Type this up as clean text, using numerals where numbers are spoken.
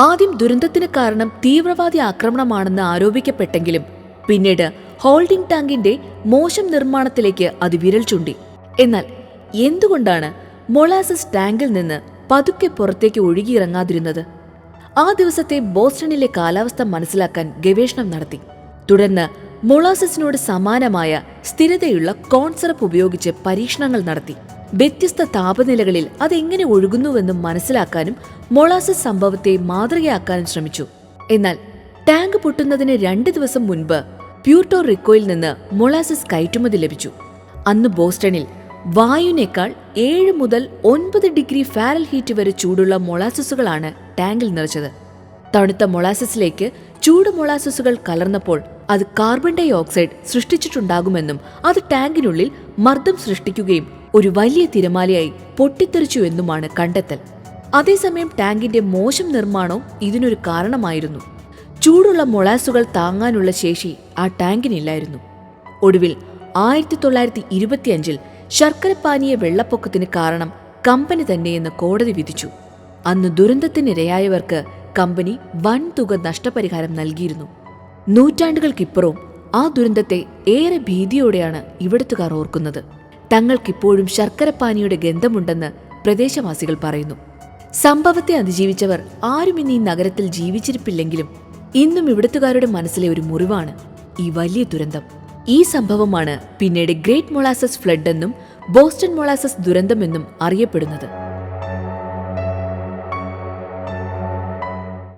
ആദ്യം ദുരന്തത്തിന് കാരണം തീവ്രവാദി ആക്രമണമാണെന്ന് ആരോപിക്കപ്പെട്ടെങ്കിലും പിന്നീട് ഹോൾഡിംഗ് ടാങ്കിന്റെ മോശം നിർമ്മാണത്തിലേക്ക് അത് വിരൽ ചൂണ്ടി. എന്നാൽ എന്തുകൊണ്ടാണ് മൊളാസസ് ടാങ്കിൽ നിന്ന് പതുക്കെ പുറത്തേക്ക് ഒഴുകിയിറങ്ങാതിരുന്നത്? ആ ദിവസത്തെ ബോസ്റ്റണിലെ കാലാവസ്ഥ മനസ്സിലാക്കാൻ ഗവേഷണം നടത്തി. തുടർന്ന് മൊളാസസിനോട് സമാനമായ സ്ഥിരതയുള്ള കോൺ സിറപ്പ് ഉപയോഗിച്ച് പരീക്ഷണങ്ങൾ നടത്തി. വ്യത്യസ്ത താപനിലകളിൽ അതെങ്ങനെ ഒഴുകുന്നുവെന്നും മനസ്സിലാക്കാനും മൊളാസസ് സംഭവത്തെ മാതൃകയാക്കാനും ശ്രമിച്ചു. എന്നാൽ ടാങ്ക് പൊട്ടുന്നതിന് 2 ദിവസം മുൻപ് പ്യൂർട്ടോ റിക്കോയിൽ നിന്ന് മൊളാസസ് കയറ്റുമതി ലഭിച്ചു. അന്ന് ബോസ്റ്റണിൽ വായുവിനേക്കാൾ 7 മുതൽ 9 ഡിഗ്രി ഫാരൻഹീറ്റ് വരെ ചൂടുള്ള മൊളാസസുകളാണ് ടാങ്കിൽ നിറച്ചത്. തണുത്ത മൊളാസസിലേക്ക് ചൂട് മൊളാസസുകൾ കലർന്നപ്പോൾ അത് കാർബൺ ഡൈ ഓക്സൈഡ് സൃഷ്ടിച്ചിട്ടുണ്ടാകുമെന്നും അത് ടാങ്കിനുള്ളിൽ മർദ്ദം സൃഷ്ടിക്കുകയും ഒരു വലിയ തിരമാലയായി പൊട്ടിത്തെറിച്ചുവെന്നുമാണ് കണ്ടെത്തൽ. അതേസമയം ടാങ്കിന്റെ മോശം നിർമ്മാണവും ഇതിനൊരു കാരണമായിരുന്നു. ചൂടുള്ള മൊളാസുകൾ താങ്ങാനുള്ള ശേഷി ആ ടാങ്കിനില്ലായിരുന്നു. ഒടുവിൽ 1925 ശർക്കരപ്പാനിയ വെള്ളപ്പൊക്കത്തിന് കാരണം കമ്പനി തന്നെയെന്ന് കോടതി വിധിച്ചു. അന്ന് ദുരന്തത്തിനിരയായവർക്ക് കമ്പനി വൻതുക നഷ്ടപരിഹാരം നൽകിയിരുന്നു. നൂറ്റാണ്ടുകൾക്കിപ്പുറവും ആ ദുരന്തത്തെ ഏറെ ഭീതിയോടെയാണ് ഇവിടുത്തുകാർ ഓർക്കുന്നത്. തങ്ങൾക്കിപ്പോഴും ശർക്കരപ്പാനിയുടെ ഗന്ധമുണ്ടെന്ന് പ്രദേശവാസികൾ പറയുന്നു. സംഭവത്തെ അതിജീവിച്ചവർ ആരും ഇന്ന് ഈ നഗരത്തിൽ ജീവിച്ചിരിപ്പില്ലെങ്കിലും ഇന്നും ഇവിടുത്തുകാരുടെ മനസ്സിലെ ഒരു മുറിവാണ് ഈ വലിയ ദുരന്തം. ഈ സംഭവമാണ് പിന്നീട് ഗ്രേറ്റ് മൊളാസസ് ഫ്ലഡ് എന്നും ബോസ്റ്റൺ മൊളാസസ് ദുരന്തമെന്നും അറിയപ്പെടുന്നത്.